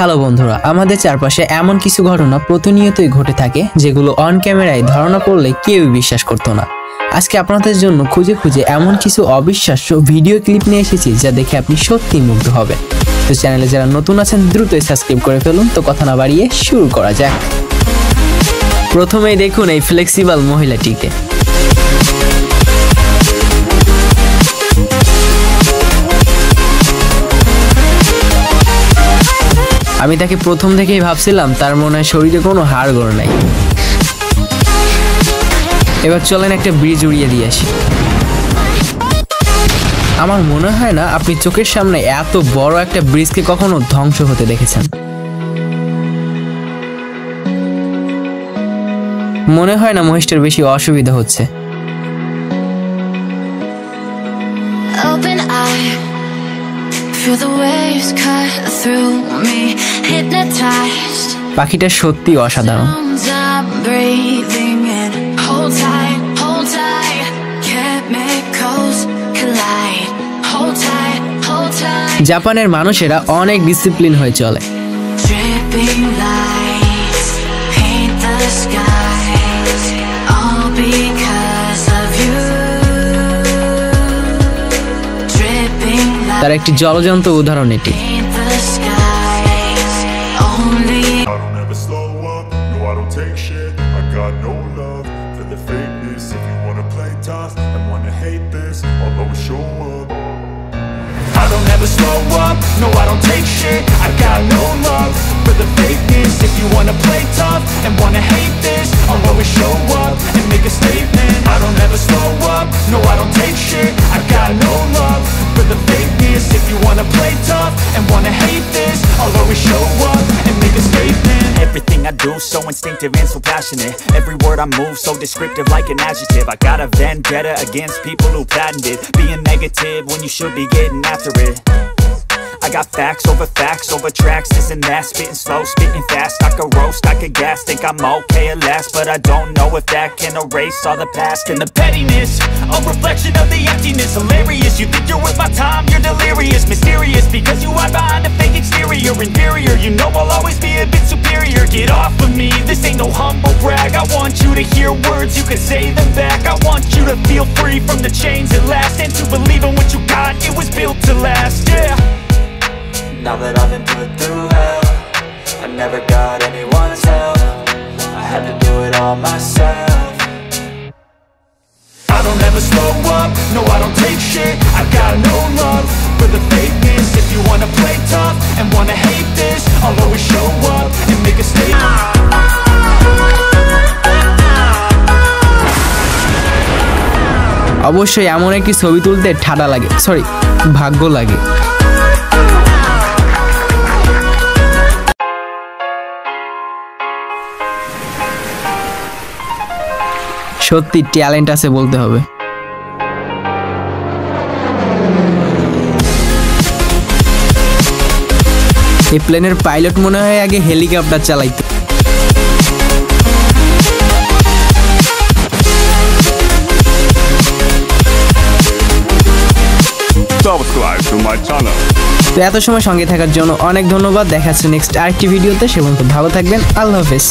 Hello বন্ধুরা, আমাদের চারপাশে এমন কিছু ঘটনা প্রতিনিয়তই ঘটে থাকে যেগুলো অন ক্যামেরায় ধারণা করলে কেউই বিশ্বাস করতো না। আজকে আপনাদের জন্য খুঁজে খুঁজে এমন কিছু অবিশ্বাস্য ভিডিও ক্লিপ নিয়ে এসেছি যা দেখে আপনি সত্যিই মুগ্ধ হবেন। তো চ্যানেলে যারা নতুন আছেন দ্রুতই সাবস্ক্রাইব করে ফেলুন। তো কথা না বাড়িয়ে শুরু করা যাক। প্রথমেই দেখুন এই ফ্লেক্সিবল মহিলাটিকে। আমি তাকে প্রথম থেকেই ভাবছিলাম তার মনে হয় শরীরে কোনো হাড়গোড় নাই। এবার চলেন একটা ব্রিজ উড়িয়ে দিয়ে আসি। আমার মনে হয় না আপনি চোখের সামনে এত বড় একটা ব্রিজকে কখনো ধ্বংস হতে দেখেছেন। মনে হয় না মহিষটার বেশি অসুবিধা হচ্ছে। পাখিটা সত্যি অসাধারণ। জাপানের মানুষেরা অনেক ডিসিপ্লিন হয়ে চলে। তার একটি জ্বলজ্বন্ত উদাহরণ এটি। No, I don't take shit. I got no love for the fakeness. If you wanna play tough and wanna hate this, I'll always show up and make a statement. I don't ever slow up. No, I don't take shit. I got no love for the fakeness. If you wanna play tough and wanna hate this, I'll always show up and make a statement. Everything I do so instinctive and so passionate. Every word I move so descriptive like an adjective. I got a vendetta against people who patented being negative when you should be getting after it. I got facts over tracks, this and that. Spitting slow, spitting fast. I could roast, I could gas. Think I'm okay at last, but I don't know if that can erase all the past. And the pettiness, a reflection of the emptiness. Hilarious, you think you're worth my time, you're delirious. Mysterious, because you hide behind a fake exterior. Inferior, you know I'll always be a bit superior. Get off of me, this ain't no humble brag. I want you to hear words, you can say them back. I want you to feel free from the chains at last, and to believe in what you got, it was built to last, yeah. Now that I've been put through hell, I never got anyone's help. I had to do it all myself. I don't ever slow up, no I don't take shit. I got no love for the fakeness. If you wanna play tough and wanna hate this, I'll always show up and make a statement. অবশ্যই এমন একটি ছবি তুলতে ঠাডা লাগে, sorry ভাগ্য লাগে। সত্যি talent আছে বলতে হবে। এই প্লেনের পাইলট মনে হয় আগে হেলিকপ্টার চালাইতো। তো এত সময় সঙ্গে থাকার জন্য অনেক ধন্যবাদ। দেখা হচ্ছে নেক্সট আরেকটি ভিডিওতে। সে পর্যন্ত ভালো থাকবেন। আল্লাহ হাফেজ।